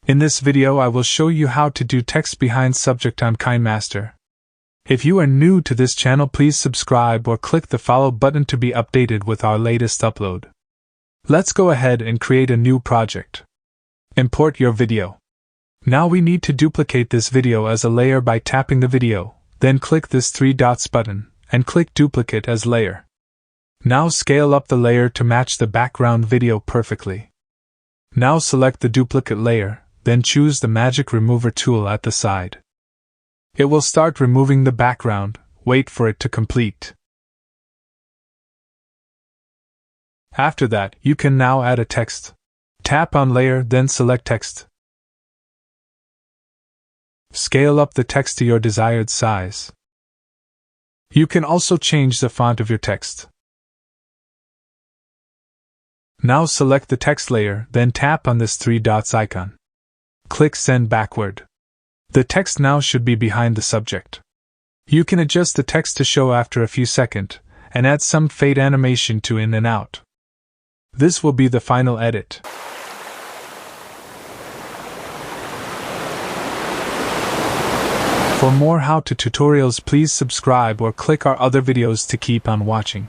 In this video I will show you how to do text behind subject on Kinemaster. If you are new to this channel, please subscribe or click the follow button to be updated with our latest upload. Let's go ahead and create a new project. Import your video. Now we need to duplicate this video as a layer by tapping the video, then click this 3 dots button, and click Duplicate as Layer. Now scale up the layer to match the background video perfectly. Now select the duplicate layer, then choose the Magic Remover tool at the side. It will start removing the background, wait for it to complete. After that, you can now add a text. Tap on Layer, then select Text. Scale up the text to your desired size. You can also change the font of your text. Now select the text layer, then tap on this 3 dots icon. Click Send Backward. The text now should be behind the subject. You can adjust the text to show after a few seconds, and add some fade animation to in and out. This will be the final edit. For more how-to tutorials, please subscribe or click our other videos to keep on watching.